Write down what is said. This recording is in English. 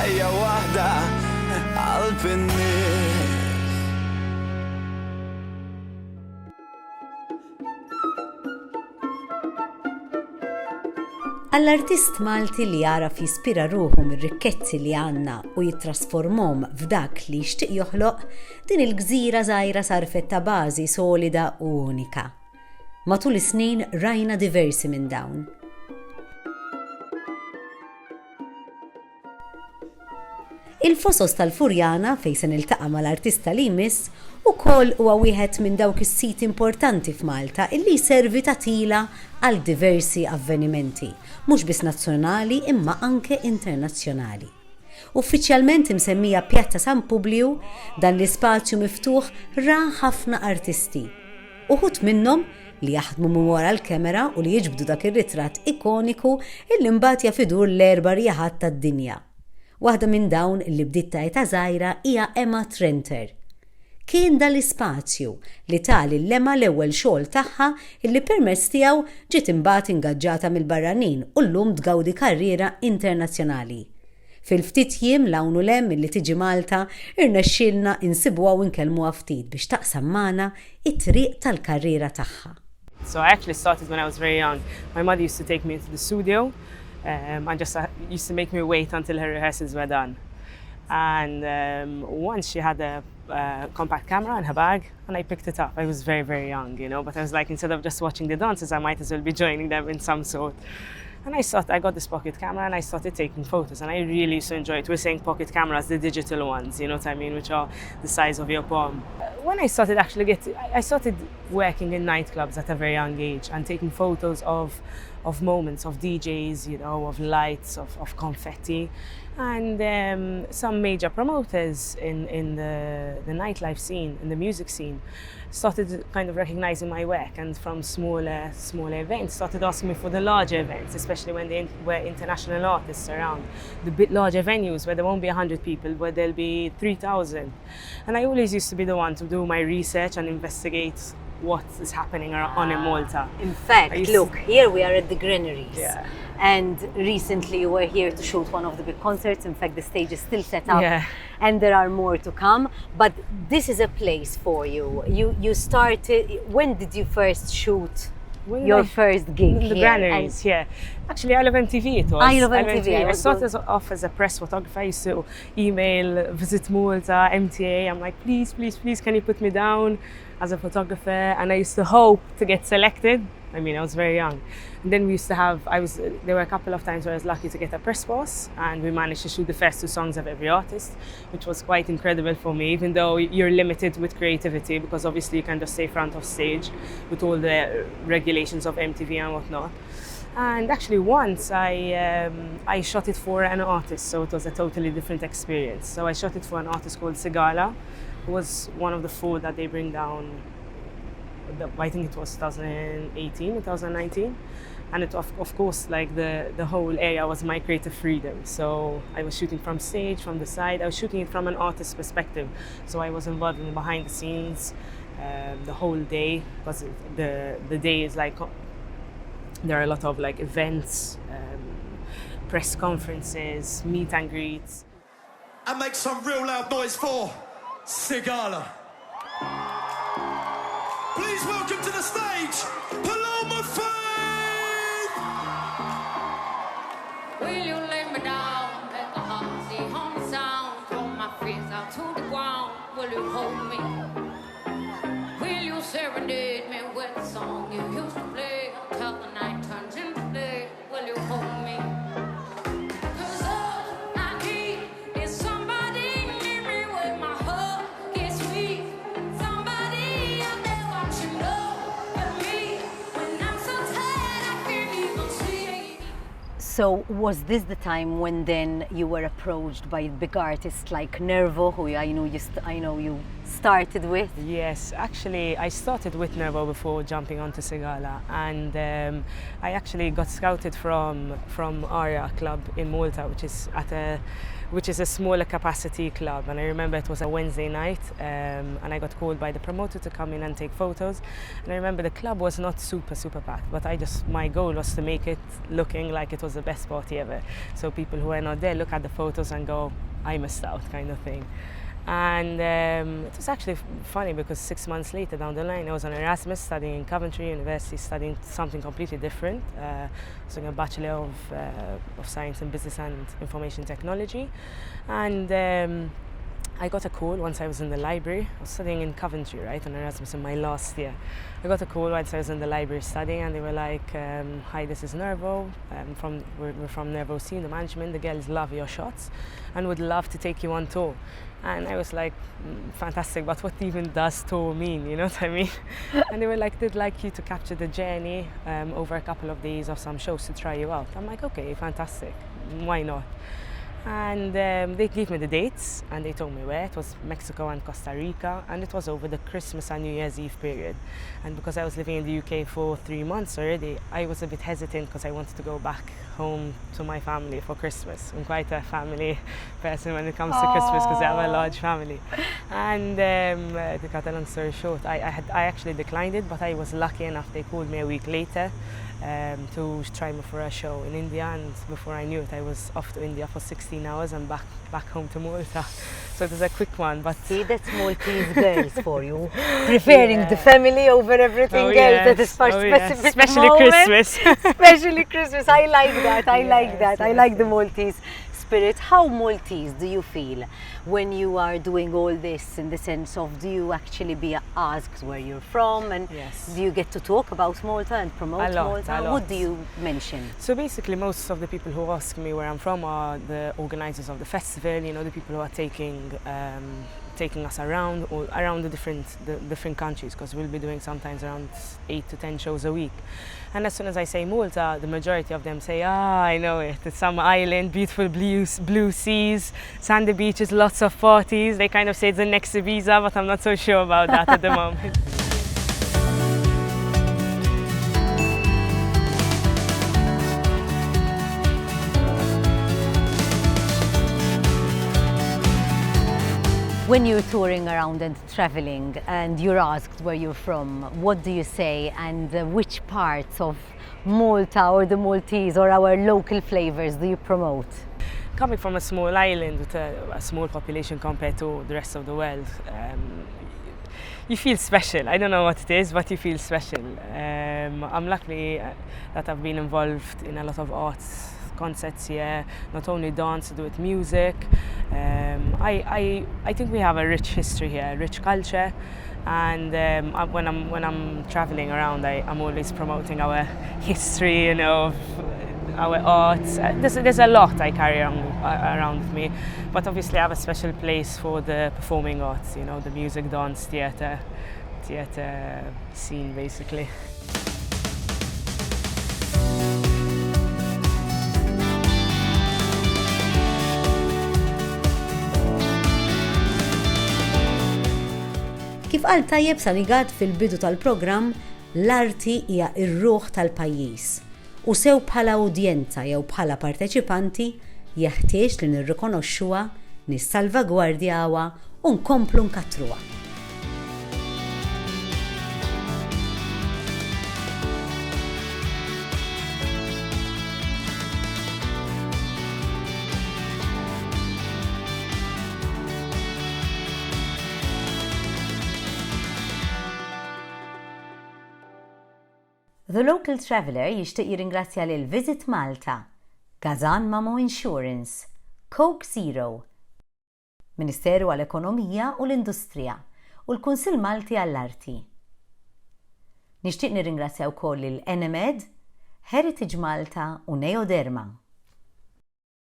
ħajja waħda qalb in-nies. Għall-artist Malti li jaraf jispira ruħu mir-rikkezzi li għandna u jittrasformhom f'dak li jixtieq joħloq, din il-gżira żgħira sarfet ta' bażi solida u unika. Matul is-snin rajna diversi minn dawn. Il-Fosos tal-Furjana fejn se niltaqa' mal-artista li jmiss ukoll huwa wieħed minn dawk is-sit importanti f'Malta illi jservi tagħtila għal diversi avvenimenti, mhux biss nazzjonali imma anke internazzjonali. Uffiċjalment imsemmija Pjazza San Publiu, dan l-ispazju miftuħ ra ħafna artisti. Uħud minnhom li jaħdmu minn wara l-kamera u li jiġbdu dak ir-ritratt ikoniku illi mbagħad jafidur l-erba' rjaħat tad-dinja. Waħda minn dawn li bdiet tajta żgħira hija Emma Trenter. Kien dal-ispazju li tali l-Emma l-ewwel xogħol tagħha illi permezz tiegħu ġiet imbagħad ingaġġata mill-barranin u llum tgawdi karriera internazzjonali. Fil-ftit jiem l-hawn u lem illi tiġi Malta irnexxielna insibwa u nkellmuha ftit biex taqsam magħna it-triq tal-karriera tagħha. So I actually started when I was very young. My mother used to take me into the studio and just used to make me wait until her rehearsals were done. And once she had a compact camera in her bag and I picked it up. I was very, very young, you know, but I was like, instead of just watching the dances, I might as well be joining them in some sort. And I got this pocket camera and I started taking photos and I really used to enjoy it. We're saying pocket cameras, the digital ones, you know what I mean, which are the size of your palm. When I started I started working in nightclubs at a very young age and taking photos of moments, of DJs, you know, of lights, of confetti. And some major promoters in the nightlife scene, in the music scene, started kind of recognizing my work, and from smaller events started asking me for the larger events, especially when there were international artists around, the bit larger venues where there won't be 100 people, where there'll be 3,000. And I always used to be the one to do my research and investigate what is happening on in Malta. In fact, look, here we are at the Granaries. Yeah. And recently you were here to shoot one of the big concerts. In fact, the stage is still set up, yeah, and there are more to come. But this is a place for you. You started, when did you first shoot your first gig in the here? Granaries, yeah. Actually, I Love MTV it was. I Love MTV. I started off as a press photographer. I used to email Visit Malta, MTA. I'm like, please, can you put me down as a photographer? And I used to hope to get selected. I mean, I was very young. And then we used to have, there were a couple of times where I was lucky to get a press pass, and we managed to shoot the first 2 songs of every artist, which was quite incredible for me, even though you're limited with creativity, because obviously you can just stay front of stage with all the regulations of MTV and whatnot. And actually once I shot it for an artist, so it was a totally different experience. So I shot it for an artist called Sigala, who was one of the 4 that they bring down, I think it was 2018, 2019. And it, of course, like the whole area was my creative freedom. So I was shooting from stage, from the side. I was shooting it from an artist's perspective. So I was involved in behind the scenes the whole day, because the day is like, there are a lot of like events, press conferences, meet and greets. And make some real loud noise for Sigala. Please welcome to the stage, Paloma Faith! Will you lay me down, let the heartbeat hum sound, throw my fears out to the ground, will you hold me? Will you serenade me with the song you used to play, until the night turns into day, will you hold me? So was this the time when then you were approached by big artists like Nervo, who I know you started with? Yes, actually I started with Nervo before jumping onto Sigala, and I actually got scouted from Aria Club in Malta, which is at a which is a smaller capacity club. And I remember it was a Wednesday night, and I got called by the promoter to come in and take photos. And I remember the club was not super packed, but my goal was to make it looking like it was the best party ever. So people who were not there look at the photos and go, I missed out, kind of thing. And it was actually funny because 6 months later down the line I was on Erasmus studying in Coventry University, studying something completely different. I was doing a Bachelor of Science in Business and Information Technology. And I got a call once I was in the library. I was studying in Coventry, right, on Erasmus in my last year. I got a call once I was in the library studying, and they were like, hi, this is Nervo. We're from Nervo team, the management. The girls love your shots and would love to take you on tour. And I was like, fantastic, but what even does tour mean, you know what I mean? And they were like, they'd like you to capture the journey over a couple of days of some shows to try you out. I'm like, okay, fantastic, why not? And they gave me the dates and they told me where. It was Mexico and Costa Rica, and it was over the Christmas and New Year's Eve period. And because I was living in the UK for 3 months already, I was a bit hesitant because I wanted to go back home to my family for Christmas. I'm quite a family person when it comes to Christmas because I have a large family. And to cut a long story short, I actually declined it, but I was lucky enough they called me a week later to try me for a show in India, and before I knew it I was off to India for 16 hours and back home to Malta. So it was a quick one, but... See, that's Maltese girls for you. Preferring the family over everything else. That is for specific especially moment. Christmas. Especially Christmas. I like that. I like that. I like the Maltese spirit. How Maltese do you feel when you are doing all this, in the sense of, do you actually be asked where you're from, and do you get to talk about Malta and promote Malta? What do you mention? So basically most of the people who ask me where I'm from are the organizers of the festival, you know, the people who are taking us around the different countries, because we'll be doing sometimes around 8 to 10 shows a week. And as soon as I say Malta, the majority of them say, I know it, it's some island, beautiful blue seas, sandy beaches, lots of parties. They kind of say it's the next Ibiza, but I'm not so sure about that at the moment. When you're touring around and traveling and you're asked where you're from, what do you say, and which parts of Malta or the Maltese or our local flavors do you promote? Coming from a small island with a small population compared to the rest of the world, you feel special. I don't know what it is, but you feel special. I'm lucky that I've been involved in a lot of arts concerts here, not only dance, to do with music. I think we have a rich history here, a rich culture, and when I'm traveling around, I'm always promoting our history, you know, our arts. There's a lot I carry around with me, but obviously I have a special place for the performing arts, you know, the music, dance, theatre scene, basically. Kif qal tajjeb Sanigat fil-bidu tal-programm, l-arti hija r-ruħ tal-pajjiż. U sew bħala udjenza jew bħala parteċipanti jeħtieġ li nirrikonoxxuha, nissalvagwardjawha u nkomplu nkattruha. The Local Traveller jixtieq jirringrazzja lil Visit Malta, Gazan Mamo Insurance, Coke Zero, Ministeru għall-Ekonomija u l-Industrija u l-Kunsill Malti għall-Arti. Nixtieq nirringrazzja wkoll lil NMED, Heritage Malta u Neoderma.